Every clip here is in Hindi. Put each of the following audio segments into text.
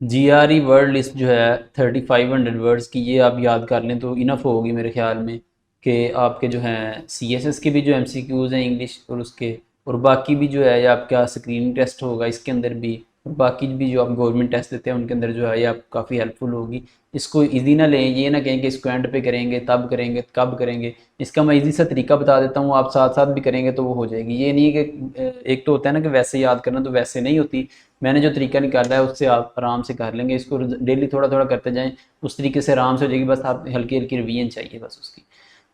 GRE वर्ड लिस्ट जो है 3500 वर्ड्स की, ये आप याद कर लें तो इनफ होगी मेरे ख्याल में। कि आपके जो हैं CSS के भी जो MCQs हैं इंग्लिश और उसके, और बाकी भी जो है ये आपका स्क्रीनिंग टेस्ट होगा इसके अंदर भी, और बाकी भी जो आप गवर्नमेंट टेस्ट देते हैं उनके अंदर जो है ये आप काफ़ी हेल्पफुल होगी। इसको इजी ना लें, ये ना कहें कि इसको एंड पे करेंगे तब करेंगे कब करेंगे। इसका मैं इजी सा तरीका बता देता हूँ, आप साथ साथ भी करेंगे तो वो हो जाएगी। ये नहीं है कि एक तो होता है ना कि वैसे याद करना, तो वैसे नहीं होती। मैंने जो तरीका निकाला है उससे आप आराम से कर लेंगे, इसको डेली थोड़ा थोड़ा करते जाएं, उस तरीके से आराम से हो जाएगी। बस आप हल्की हल्की रिवीजन चाहिए बस उसकी।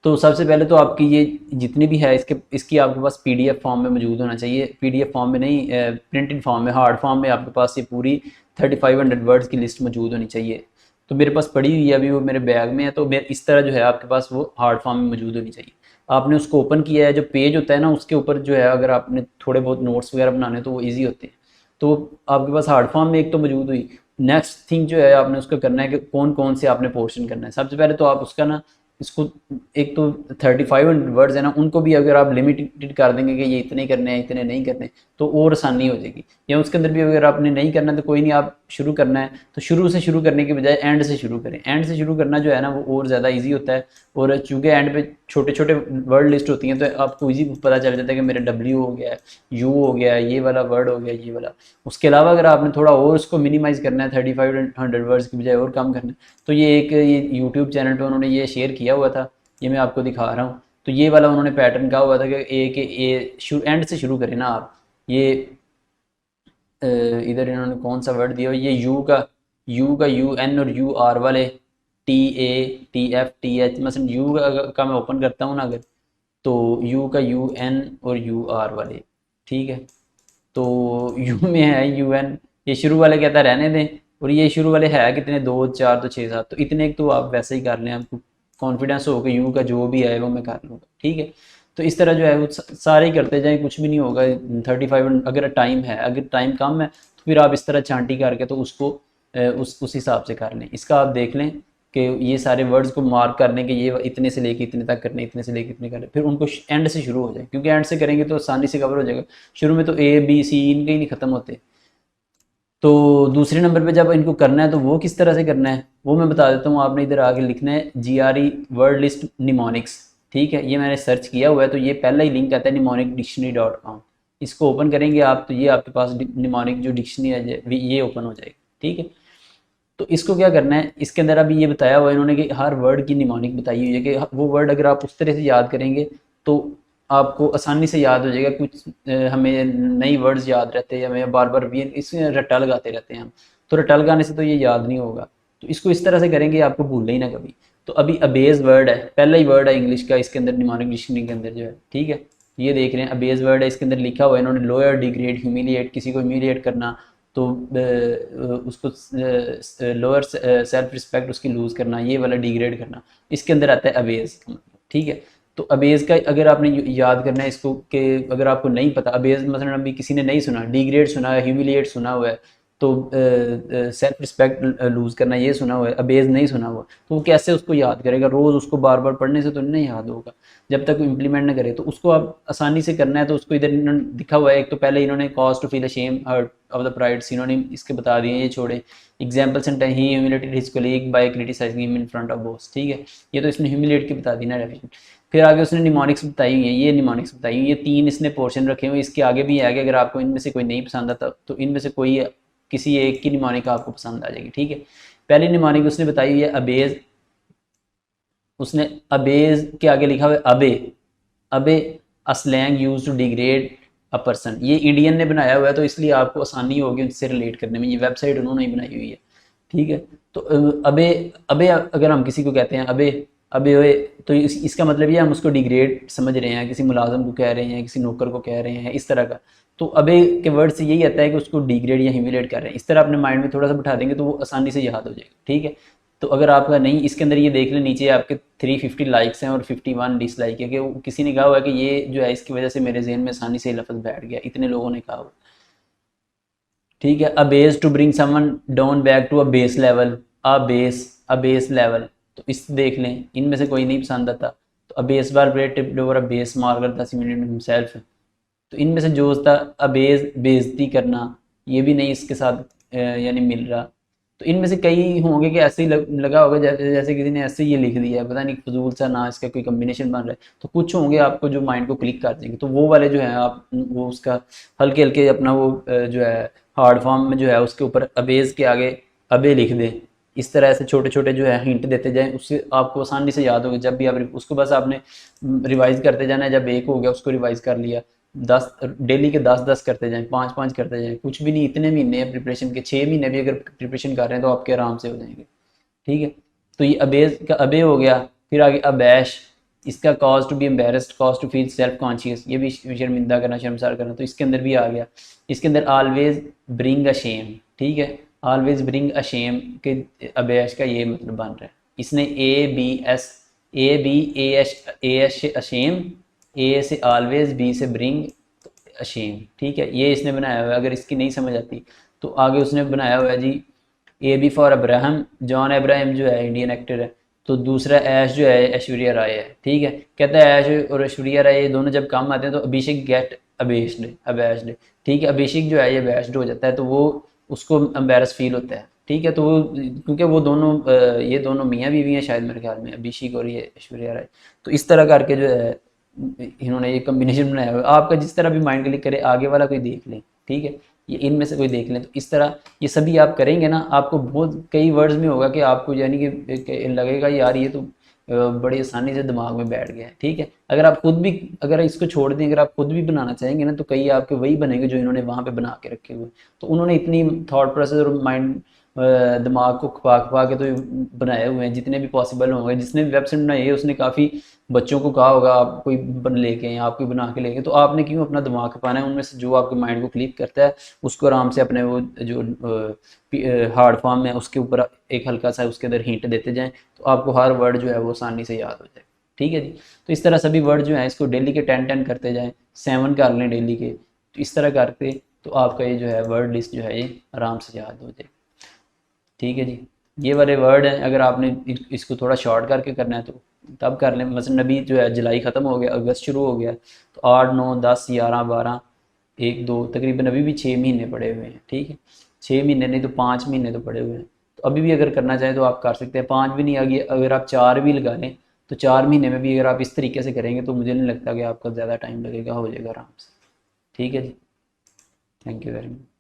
तो सबसे पहले तो आपकी ये जितनी भी है इसकी आपके पास PDF फॉर्म में मौजूद होना चाहिए। PDF फॉर्म में नहीं, प्रिंटेड फॉर्म में, हार्ड फॉर्म में आपके पास ये पूरी 3500 वर्ड्स की लिस्ट मौजूद होनी चाहिए। तो मेरे पास पड़ी हुई है अभी, वो मेरे बैग में है, तो मेरे इस तरह जो है आपके पास वो हार्ड फॉर्म में मौजूद होनी चाहिए। आपने उसको ओपन किया है, जो पेज होता है ना उसके ऊपर जो है अगर आपने थोड़े बहुत नोट्स वगैरह बनाने तो वो ईजी होते हैं। तो आपके पास हार्ड फॉर्म में एक तो मौजूद हुई। नेक्स्ट थिंग जो है आपने उसका करना है कि कौन कौन से आपने पोर्शन करना है। सबसे पहले तो आप उसका ना इसको, एक तो 3500 वर्ड्स है ना, उनको भी अगर आप लिमिटेड कर देंगे कि ये इतने करने हैं इतने नहीं करने, तो और आसानी हो जाएगी। या उसके अंदर भी अगर आपने नहीं करना तो कोई नहीं, आप शुरू करना है तो शुरू से शुरू करने के बजाय एंड से शुरू करें। एंड से शुरू करना जो है ना वो और ज़्यादा ईजी होता है। और चूँकि एंड पे छोटे छोटे वर्ड लिस्ट होती हैं तो आपको ईजी पता चल जाता है कि मेरा W हो गया, U हो गया, ये वाला वर्ड हो गया, ये वाला। उसके अलावा अगर आपने थोड़ा और उसको मिनिमाइज़ करना है 3500 वर्ड्स की बजाय और कम करना है, तो ये यूट्यूब चैनल पे उन्होंने ये शेयर किया हुआ था, ये मैं आपको दिखा रहा हूँ। तो ये वाला उन्होंने पैटर्न कहा हुआ था कि एंड से शुरू करें ना आप। ये इधर इन्होंने कौन सा वर्ड दिया, ये यू का UN और UR वाले, TATFTH, मसलन यू का मैं ओपन करता हूँ ना अगर, तो यू का UN और UR वाले, ठीक है। तो यू में है UN, ये शुरू वाले कहता है रहने दें, और ये शुरू वाले है कितने, 2 4 तो 6 7, तो इतने तो आप वैसे ही कर लें, आपको कॉन्फिडेंस हो कि यू का जो भी है वो मैं कर लूँगा, ठीक है। तो इस तरह जो है वो सारे ही करते जाएं, कुछ भी नहीं होगा। 35 अगर टाइम है, अगर टाइम कम है तो फिर आप इस तरह चांटी करके तो उसको उस हिसाब से कर लें। इसका आप देख लें कि ये सारे वर्ड्स को मार्क करने के ये इतने से लेके इतने तक करने, इतने से लेके इतने करने, फिर उनको एंड से शुरू हो जाए, क्योंकि एंड से करेंगे तो आसानी से कवर हो जाएगा। शुरू में तो A B C इनके ही नहीं ख़त्म होते। तो दूसरे नंबर पे जब इनको करना है तो वो किस तरह से करना है वो मैं बता देता हूँ। आपने इधर आगे लिखना है GRE वर्ड लिस्ट निमोनिक्स, ठीक है। ये मैंने सर्च किया हुआ है, तो ये पहला ही लिंक आता है mnemonic.dictionary.com। इसको ओपन करेंगे आप तो ये आपके पास निमोनिक जो डिक्शनरी है ये ओपन हो जाएगी, ठीक है। तो इसको क्या करना है, इसके अंदर अभी ये बताया हुआ है इन्होंने कि हर वर्ड की निमोनिक बताई हुई है कि वो वर्ड अगर आप उस तरह से याद करेंगे तो आपको आसानी से याद हो जाएगा। कुछ हमें नई वर्ड्स याद रहते हैं, हमें बार बार भी इसमें रट्टा लगाते रहते हैं हम, तो रट्टा लगाने से तो ये याद नहीं होगा। तो इसको इस तरह से करेंगे आपको भूलना ही ना कभी। तो अभी अबेज वर्ड है, पहला ही वर्ड है इंग्लिश का इसके अंदर निमोनिक डिक्शनरी के अंदर जो है, ठीक है। ये देख रहे हैं अबेज वर्ड है, इसके अंदर लिखा हुआ है इन्होंने लोअर डिग्रेड ह्यूमिलिएट, किसी को ह्यूमिलिएट करना, तो उसको लोअर सेल्फ रिस्पेक्ट उसकी लूज़ करना, ये वाला डिग्रेड करना, इसके अंदर आता है अबेज, ठीक है। तो अबेज का अगर आपने याद करना है इसको, कि अगर आपको नहीं पता अबेज, मसलन अभी किसी ने नहीं सुना, डिग्रेड सुना है, ह्यूमिलिएट सुना हुआ है, तो सेल्फ रिस्पेक्ट लूज़ करना ये सुना हुआ है, अबेज नहीं सुना हुआ, तो वो कैसे उसको याद करेगा। रोज़ उसको बार बार पढ़ने से तो नहीं याद होगा जब तक वो इम्प्लीमेंट ना करे। तो उसको आप आसानी से करना है, तो उसको इधर इन्होंने दिखा हुआ है। एक तो पहले इन्होंने cause to feel ashamed hurt of the prides, इन्होंने इसके बता दिए, ये छोड़े। Example sentence, he humiliated his colleague by criticising him in front of boss, ठीक है। ये तो इसने ह्यूमिलेट की बता दी ना डेफिनेशन। फिर आगे उसने निमोनिक्स बताई हुई है, ये निमोनिक्स बताई हुई, ये 3 इसने पोर्शन रखे हुए। इसके आगे भी है कि अगर आपको इनमें से कोई नहीं पसंद आता तो इनमें से कोई किसी एक की निमोनिक आपको पसंद आ जाएगी, ठीक है। पहली निमोनिक उसने बताई हुई है अबेज, उसने अबेज के आगे लिखा हुआ है अबे, अबे a slang use to degrade a person. ये इंडियन ने बनाया हुआ है तो इसलिए आपको आसानी होगी उनसे रिलेट करने में, ये वेबसाइट उन्होंने ही बनाई हुई है, ठीक है। तो अबे, अबे अगर हम किसी को कहते हैं अबे, अबे ओए, तो इसका मतलब ये हम उसको डिग्रेड समझ रहे हैं, किसी मुलाजम को कह रहे हैं, किसी नौकर को कह रहे हैं, इस तरह का। तो अबे के वर्ड से यही आता है कि उसको डिग्रेड या ह्यूमिलेट कर रहे हैं। इस तरह अपने माइंड में थोड़ा सा बिठा देंगे तो वो आसानी से याद हो जाएगा, ठीक है। तो अगर आपका नहीं, इसके अंदर ये देख लें नीचे आपके 350 लाइक्स हैं और 51 डिसलाइक है, कि किसी ने कहा हुआ है कि ये जो है इसकी वजह से मेरे जहन में आसानी से लफ्ज़ बैठ गया, इतने लोगों ने कहा हुआ, ठीक है। Abase to bring someone down back to a base level, a base level, तो इस देख लें इनमें से कोई नहीं पसंद आता। तो a base bar bread tipped over a base marker the similar himself, तो इनमें से जो था अबेज बेइज्जती करना, ये भी नहीं इसके साथ यानी मिल रहा। तो इनमें से कई होंगे कि ऐसे ही लगा होगा जैसे किसी ने ऐसे ये लिख दिया है, पता नहीं फजूल सा ना इसका कोई कम्बिनेशन बन रहा है। तो कुछ होंगे आपको जो माइंड को क्लिक कर देंगे, तो वो वाले जो है आप वो उसका हल्के हल्के अपना वो जो है हार्ड फॉर्म में जो है उसके ऊपर अबेज के आगे अबे लिख दें। इस तरह से छोटे छोटे जो है हिंट देते जाएं, उससे आपको आसानी से याद होगा। जब भी आप उसको बस आपने रिवाइज करते जाना है। जब एक हो गया उसको रिवाइज कर लिया, 10 डेली के 10-10 करते जाएं, 5-5 करते जाएं। कुछ भी नहीं, इतने महीने हैं प्रिपरेशन के, 6 महीने भी अगर प्रिपरेशन कर रहे हैं तो आपके आराम से हो जाएंगे। ठीक है, तो ये अबेज का अबे हो गया। फिर आगे अबैश, इसका cause to be embarrassed, cause to feel self conscious, ये भी शर्मिंदा करना, शर्मसार करना, तो इसके अंदर भी आ गया। इसके अंदर ऑलवेज ब्रिंग अ शेम, ठीक है, ऑलवेज ब्रिंग अ शेम के अबैश का ये मतलब बन रहा है। इसने A B S, A B A S ashame, A से ऑलवेज, बी से ब्रिंग अशेम, ठीक है, ये इसने बनाया हुआ है। अगर इसकी नहीं समझ आती तो आगे उसने बनाया हुआ है जी, A B for Abraham, John Abraham जो है इंडियन एक्टर है। तो दूसरा ऐश जो है ऐश्वर्या राय है, ठीक है। कहता है ऐश और ऐश्वर्या राय ये दोनों जब काम आते हैं तो अभिषेक गेट अबैस्ड, ठीक है, अभिषेक जो है ये अबैस्ड हो जाता है, तो वो उसको एम्बेरस फील होता है, ठीक है। तो वो क्योंकि वो दोनों ये दोनों मियाँ बीवी हैं शायद मेरे ख्याल में, अभिषेक और ये ऐश्वर्या राय। तो इस तरह करके जो है इन्होंने ये कम्बिनेशन बनाया हुआ है। आपका जिस तरह भी माइंड क्लिक करे, आगे वाला कोई देख लें, ठीक है, ये इनमें से कोई देख लें। तो इस तरह ये सभी आप करेंगे ना, आपको बहुत कई वर्ड्स में होगा कि आपको यानी कि लगेगा यार ये तो बड़ी आसानी से दिमाग में बैठ गया है, ठीक है। अगर आप खुद भी अगर इसको छोड़ दें, अगर आप खुद भी बनाना चाहेंगे ना, तो कई आपके वही बनेंगे जो इन्होंने वहाँ पे बना के रखे हुए। तो उन्होंने इतनी थॉट प्रोसेस और माइंड दिमाग को खपा खपा के तो बनाए हुए हैं जितने भी पॉसिबल होंगे। जिसने भी वेबसाइट बनाई है उसने काफ़ी बच्चों को कहा होगा आप कोई बन लेके आए, आप कोई बना के लेके, तो आपने क्यों अपना दिमाग खपाना है। उनमें से जो आपके माइंड को क्लिक करता है उसको आराम से अपने वो जो हार्ड फॉर्म है उसके ऊपर एक हल्का सा उसके अंदर हिंट देते जाएं, तो आपको हर वर्ड जो है वो आसानी से याद हो जाए, ठीक है जी। तो इस तरह सभी वर्ड जो हैं इसको डेली के 10-10 करते जाएं, 7 कर लें डेली के। तो इस तरह करके तो आपका ये जो है वर्ड लिस्ट जो है ये आराम से याद हो जाए, ठीक है जी। ये वाले वर्ड हैं, अगर आपने इसको थोड़ा शॉर्ट करके करना है तो तब कर लें। मसलन अभी जो है जुलाई ख़त्म हो गया, अगस्त शुरू हो गया, तो 8, 9, 10, 11, 12, 1, 2, तकरीबन अभी भी 6 महीने पड़े हुए हैं, ठीक है। 6 महीने नहीं तो 5 महीने तो पड़े हुए हैं। तो अभी भी अगर करना चाहें तो आप कर सकते हैं। 5 भी नहीं, आगे अगर आप 4 भी लगा लें तो 4 महीने में भी अगर आप इस तरीके से करेंगे तो मुझे नहीं लगता कि आपका ज़्यादा टाइम लगेगा, हो जाएगा आराम से, ठीक है जी। Thank you very much.